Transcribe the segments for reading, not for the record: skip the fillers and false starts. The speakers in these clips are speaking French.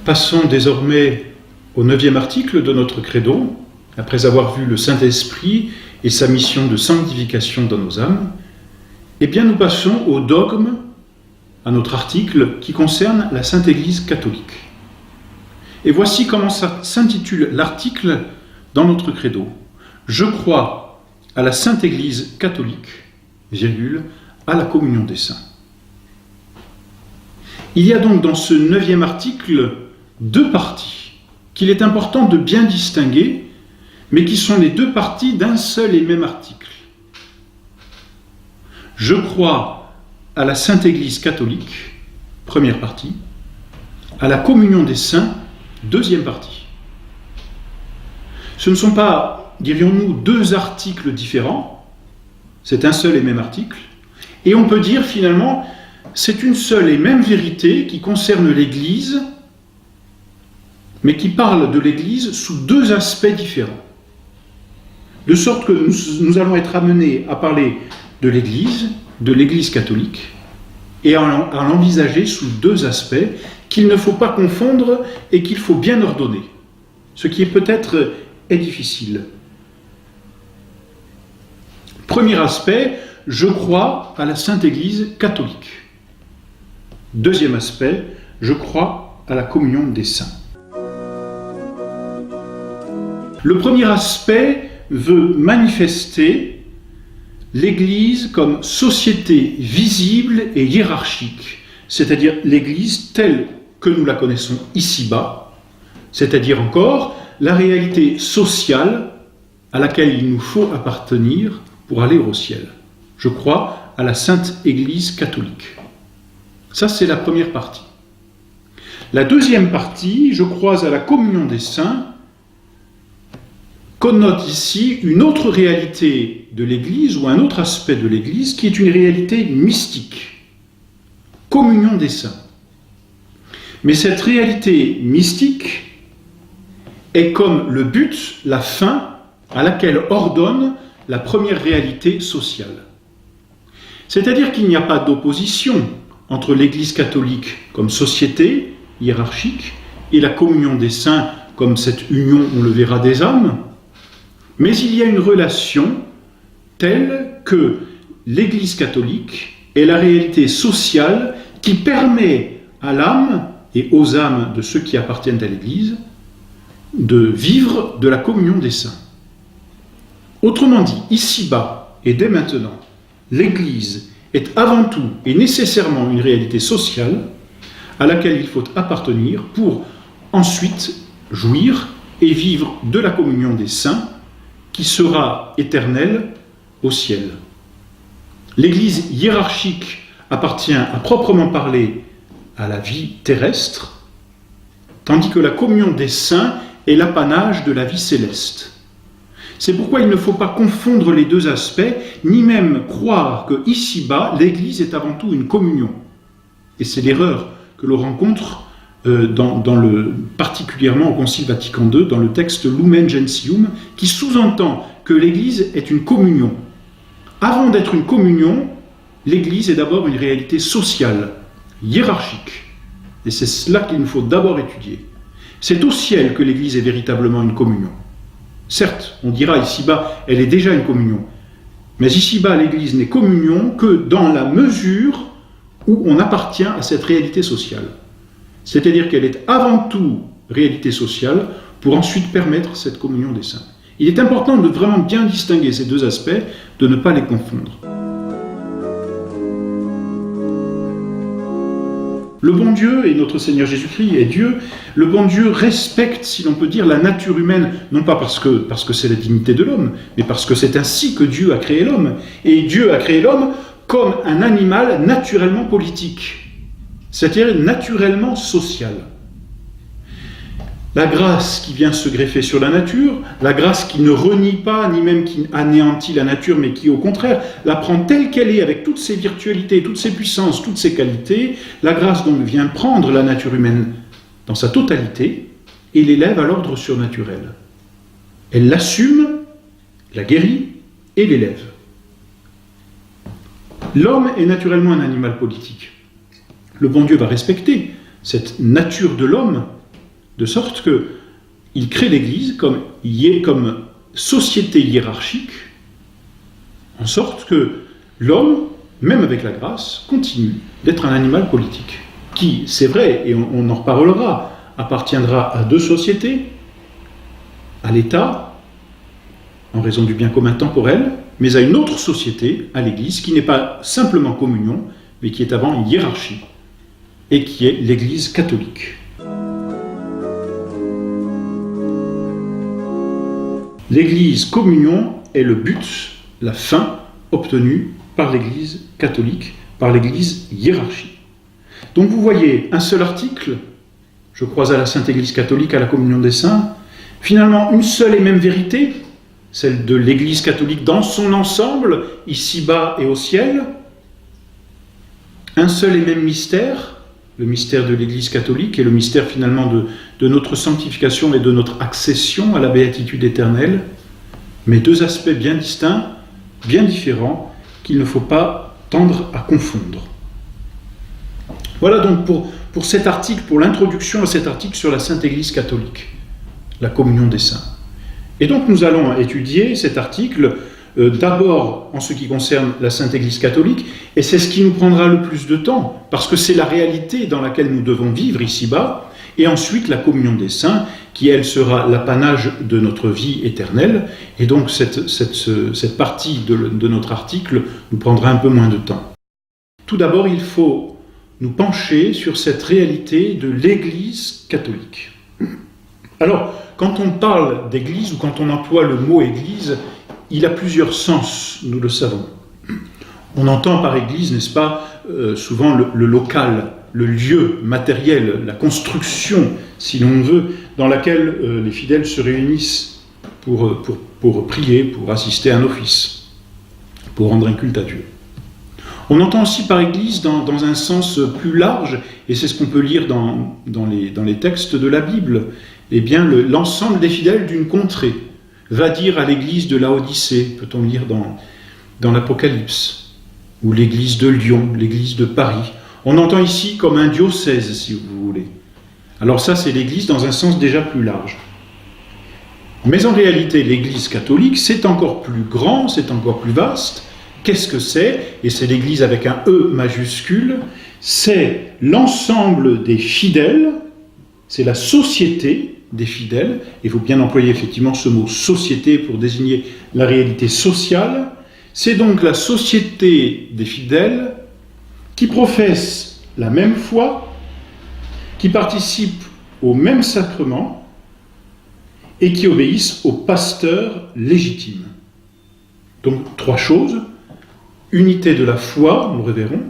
Passons désormais au 9e article de notre credo, après avoir vu le Saint-Esprit et sa mission de sanctification dans nos âmes. Eh bien, nous passons au dogme, à notre article qui concerne la Sainte Église catholique. Et voici comment s'intitule l'article dans notre credo. Je crois à la Sainte Église catholique, virgule, à la communion des saints. Il y a donc dans ce 9e article deux parties qu'il est important de bien distinguer, mais qui sont les deux parties d'un seul et même article. Je crois à la Sainte Église catholique, première partie, à la communion des saints, deuxième partie. Ce ne sont pas, dirions-nous, deux articles différents, c'est un seul et même article, et on peut dire finalement, c'est une seule et même vérité qui concerne l'Église, mais qui parle de l'Église sous deux aspects différents. De sorte que nous allons être amenés à parler de l'Église catholique, et à l'envisager sous deux aspects qu'il ne faut pas confondre et qu'il faut bien ordonner, ce qui peut-être est difficile. Premier aspect, je crois à la Sainte Église catholique. Deuxième aspect, je crois à la communion des saints. Le premier aspect veut manifester l'Église comme société visible et hiérarchique, c'est-à-dire l'Église telle que nous la connaissons ici-bas, c'est-à-dire encore la réalité sociale à laquelle il nous faut appartenir pour aller au ciel. Je crois à la Sainte Église catholique. Ça, c'est la première partie. La deuxième partie, je crois à la communion des saints, connote ici une autre réalité de l'Église ou un autre aspect de l'Église qui est une réalité mystique. Communion des saints. Mais cette réalité mystique est comme le but, la fin à laquelle ordonne la première réalité sociale. C'est-à-dire qu'il n'y a pas d'opposition entre l'Église catholique comme société hiérarchique et la communion des saints comme cette union, on le verra, des âmes, mais il y a une relation telle que l'Église catholique est la réalité sociale qui permet à l'âme et aux âmes de ceux qui appartiennent à l'Église de vivre de la communion des saints. Autrement dit, ici-bas et dès maintenant, l'Église est avant tout et nécessairement une réalité sociale à laquelle il faut appartenir pour ensuite jouir et vivre de la communion des saints qui sera éternelle au ciel. L'Église hiérarchique appartient à proprement parler à la vie terrestre, tandis que la communion des saints est l'apanage de la vie céleste. C'est pourquoi il ne faut pas confondre les deux aspects, ni même croire que ici-bas, l'Église est avant tout une communion. Et c'est l'erreur que l'on rencontre particulièrement au Concile Vatican II, dans le texte Lumen Gentium, qui sous-entend que l'Église est une communion. Avant d'être une communion, l'Église est d'abord une réalité sociale, hiérarchique. Et c'est cela qu'il nous faut d'abord étudier. C'est au ciel que l'Église est véritablement une communion. Certes, on dira ici-bas, elle est déjà une communion. Mais ici-bas, l'Église n'est communion que dans la mesure où on appartient à cette réalité sociale. C'est-à-dire qu'elle est avant tout réalité sociale pour ensuite permettre cette communion des saints. Il est important de vraiment bien distinguer ces deux aspects, de ne pas les confondre. Le bon Dieu, et notre Seigneur Jésus-Christ est Dieu, le bon Dieu respecte, si l'on peut dire, la nature humaine, non pas parce que c'est la dignité de l'homme, mais parce que c'est ainsi que Dieu a créé l'homme. Et Dieu a créé l'homme comme un animal naturellement politique, c'est-à-dire naturellement social. La grâce qui vient se greffer sur la nature, la grâce qui ne renie pas, ni même qui anéantit la nature, mais qui au contraire la prend telle qu'elle est, avec toutes ses virtualités, toutes ses puissances, toutes ses qualités, la grâce donc vient prendre la nature humaine dans sa totalité et l'élève à l'ordre surnaturel. Elle l'assume, la guérit et l'élève. L'homme est naturellement un animal politique. Le bon Dieu va respecter cette nature de l'homme de sorte qu'il crée l'Église comme société hiérarchique, en sorte que l'homme, même avec la grâce, continue d'être un animal politique, qui, c'est vrai, et on en reparlera, appartiendra à deux sociétés, à l'État, en raison du bien commun temporel, mais à une autre société, à l'Église, qui n'est pas simplement communion, mais qui est avant hiérarchie, et qui est l'Église catholique. L'Église communion est le but, la fin obtenue par l'Église catholique, par l'Église hiérarchie. Donc vous voyez, un seul article, je crois à la Sainte Église catholique, à la communion des saints, finalement une seule et même vérité, celle de l'Église catholique dans son ensemble, ici-bas et au ciel, un seul et même mystère, le mystère de l'Église catholique et le mystère finalement de notre sanctification et de notre accession à la béatitude éternelle, mais deux aspects bien distincts, bien différents, qu'il ne faut pas tendre à confondre. Voilà donc pour cet article, pour l'introduction à cet article sur la Sainte Église catholique, la communion des saints. Et donc nous allons étudier cet article d'abord en ce qui concerne la Sainte Église catholique, et c'est ce qui nous prendra le plus de temps, parce que c'est la réalité dans laquelle nous devons vivre ici-bas, et ensuite la communion des saints, qui elle sera l'apanage de notre vie éternelle, et donc cette partie de notre article nous prendra un peu moins de temps. Tout d'abord, il faut nous pencher sur cette réalité de l'Église catholique. Alors, quand on parle d'Église, ou quand on emploie le mot Église, il a plusieurs sens, nous le savons. On entend par Église, n'est-ce pas, souvent le local, le lieu matériel, la construction, si l'on veut, dans laquelle les fidèles se réunissent pour prier, pour assister à un office, pour rendre un culte à Dieu. On entend aussi par Église dans un sens plus large, et c'est ce qu'on peut lire dans les textes de la Bible, eh bien l'ensemble des fidèles d'une contrée va dire à l'église de Laodicée, peut-on lire dans l'Apocalypse, ou l'église de Lyon, l'église de Paris. On entend ici comme un diocèse, si vous voulez. Alors ça, c'est l'église dans un sens déjà plus large. Mais en réalité, l'église catholique, c'est encore plus grand, c'est encore plus vaste. Qu'est-ce que c'est? Et c'est l'église avec un E majuscule. C'est l'ensemble des fidèles, c'est la société des fidèles. Il faut bien employer effectivement ce mot société pour désigner la réalité sociale. C'est donc la société des fidèles qui professent la même foi, qui participent au même sacrement et qui obéissent au pasteur légitime. Donc trois choses: unité de la foi, nous le reverrons,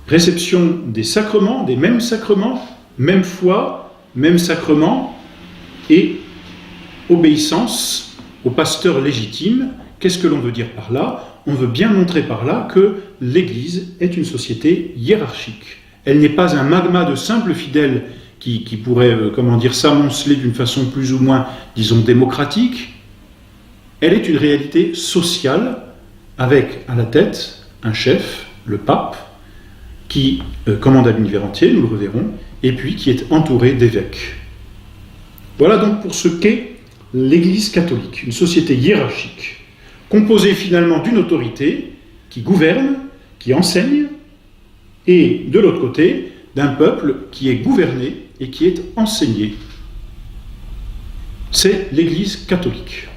réception des sacrements, des mêmes sacrements, même foi, même sacrement, et obéissance au pasteur légitime. Qu'est-ce que l'on veut dire par là? On veut bien montrer par là que l'Église est une société hiérarchique. Elle n'est pas un magma de simples fidèles qui pourrait, s'amonceler d'une façon plus ou moins, disons, démocratique. Elle est une réalité sociale, avec à la tête un chef, le pape, qui commande à l'univers entier, nous le reverrons, et puis qui est entouré d'évêques. Voilà donc pour ce qu'est l'Église catholique, une société hiérarchique, composée finalement d'une autorité qui gouverne, qui enseigne, et de l'autre côté, d'un peuple qui est gouverné et qui est enseigné. C'est l'Église catholique.